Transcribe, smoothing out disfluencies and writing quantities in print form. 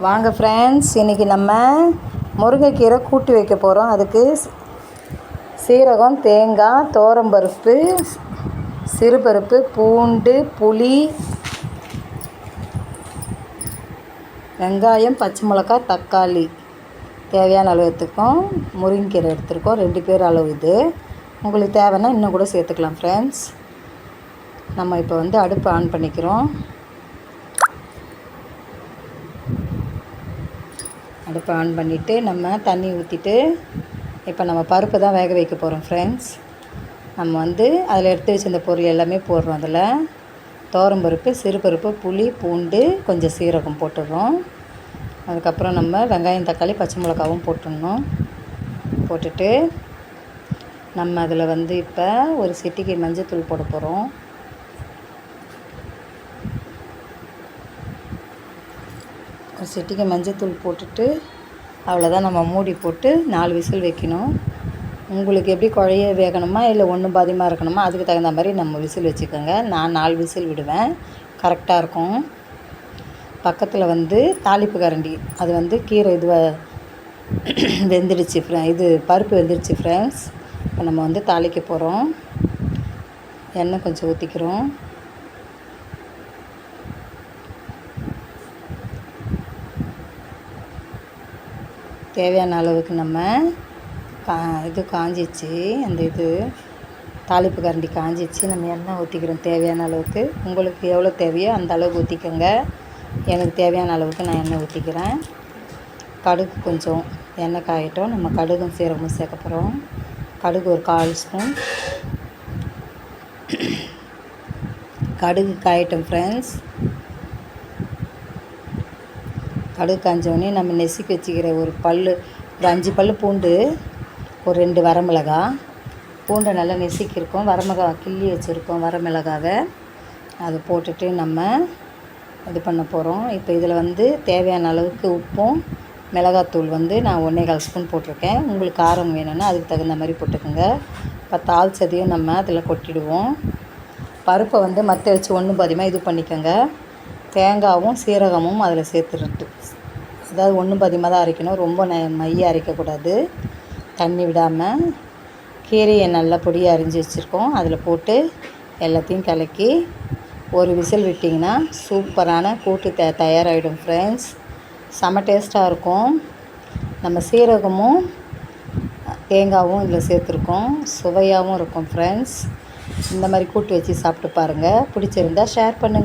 வாங்க ஃப்ரெண்ட்ஸ், இன்றைக்கி நம்ம முருங்கைக்கீரை கூட்டு வைக்க போகிறோம். அதுக்கு சீரகம், தேங்காய், துவரம்பருப்பு, சிறுபருப்பு, பூண்டு, புளி, வெங்காயம், பச்சை மிளகாய், தக்காளி தேவையான அளவு எடுத்துருக்கோம். முருங்கைக்கீரை எடுத்துருக்கோம், 2 பேர் அளவு. இது உங்களுக்கு தேவைன்னா இன்னும் கூட சேர்த்துக்கலாம் ஃப்ரெண்ட்ஸ். நம்ம இப்போ அடுப்பை ஆன் பண்ணிக்கிறோம். அடுப்பை ஆன் பண்ணிவிட்டு நம்ம தண்ணி ஊற்றிட்டு இப்போ நம்ம பருப்பு தான் வேக வைக்க போகிறோம் ஃப்ரெண்ட்ஸ். நம்ம அதில் எடுத்து வச்சிருந்த பொருள் எல்லாமே போடுறோம். அதில் துவரம்பருப்பு, சிறுபருப்பு, புளி, பூண்டு, கொஞ்சம் சீரகம் போட்டுடுறோம். அதுக்கப்புறம் நம்ம வெங்காயம், தக்காளி, பச்சை மிளகாவும் போட்டுடணும். போட்டுட்டு நம்ம அதில் இப்போ ஒரு சிட்டிகை மஞ்சத்தூள் போட போகிறோம். ஒரு சிட்டிகை மஞ்சத்தூள் போட்டுட்டு அவ்வளோதான். நம்ம மூடி போட்டு 4 விசில் வைக்கணும். உங்களுக்கு எப்படி குழைய வேகணுமா இல்லை ஒன்று பாதியமாக இருக்கணுமா, அதுக்கு தகுந்த மாதிரி நம்ம விசில் வச்சுக்கோங்க. நான் 4 விசில் விடுவேன், கரெக்டாக இருக்கும். பக்கத்தில் தாளிப்பு கரண்டி, அது கீரை வெந்துடுச்சு இது பருப்பு வெந்துடுச்சு ஃப்ரெண்ட்ஸ். இப்போ நம்ம தாளிக்க போகிறோம். எண்ணெய் கொஞ்சம் ஊற்றிக்கிறோம். தேவையான அளவுக்கு நம்ம காஞ்சிச்சு, அந்த தாளிப்பு கரண்டி காஞ்சிச்சு. நம்ம எண்ணெய் ஊற்றிக்கிறோம் தேவையான அளவுக்கு. உங்களுக்கு எவ்வளோ தேவையோ அந்த அளவுக்கு ஊற்றிக்கோங்க. எனக்கு தேவையான அளவுக்கு நான் எண்ணெய் ஊற்றிக்கிறேன். கடுகு கொஞ்சம் எண்ணெய் காயட்டும். நம்ம கடுகும் சீரகமும் சேர்க்க போகிறோம். கடுகு ஒரு 1/4 ஸ்பூன். கடுகு காயட்டும் ஃப்ரெண்ட்ஸ். கடுகு காஞ்சோடனே நம்ம நெசுக்கி வச்சுக்கிற ஒரு 5 பல் பூண்டு, ஒரு 2 வரமிளகாய். பூண்டை நல்லா நெசுக்கியிருக்கோம். வரமிளகாய் கிள்ளி வச்சுருக்கோம். வரமிளகாவை அதை போட்டுட்டு நம்ம இது பண்ண போகிறோம். இப்போ இதில் தேவையான அளவுக்கு உப்பும், மிளகாத்தூள் நான் 1/4 ஸ்பூன் போட்டிருக்கேன். உங்களுக்கு காரம் வேணும்னா அதுக்கு தகுந்த மாதிரி போட்டுக்கோங்க. இப்போ தாளிச்சதையும் நம்ம அதில் கொட்டிடுவோம். பருப்பை மற்ற வச்சு ஒன்று பாதியமாக இது பண்ணிக்கோங்க. தேங்காயும் சீரகமும் அதில் சேர்த்துட்டு, அதாவது 1 பாதியமாக தான் அரைக்கணும், ரொம்ப மைய அரைக்கக்கூடாது. தண்ணி விடாமல் கீரையை நல்லா பொடியாக அரிஞ்சு வச்சுருக்கோம். அதில் போட்டு எல்லாத்தையும் கலக்கி ஒரு விசில் விட்டிங்கன்னா சூப்பரான கூட்டு தயாராகிடும் ஃப்ரெண்ட்ஸ். செம்ம டேஸ்ட்டாக இருக்கும். நம்ம சீரகமும் தேங்காயும் இதில் சேர்த்துருக்கோம். சுவையாகவும் இருக்கும் ஃப்ரெண்ட்ஸ். இந்த மாதிரி கூட்டு வச்சு சாப்பிட்டு பாருங்கள். பிடிச்சிருந்தா ஷேர் பண்ணுங்கள்.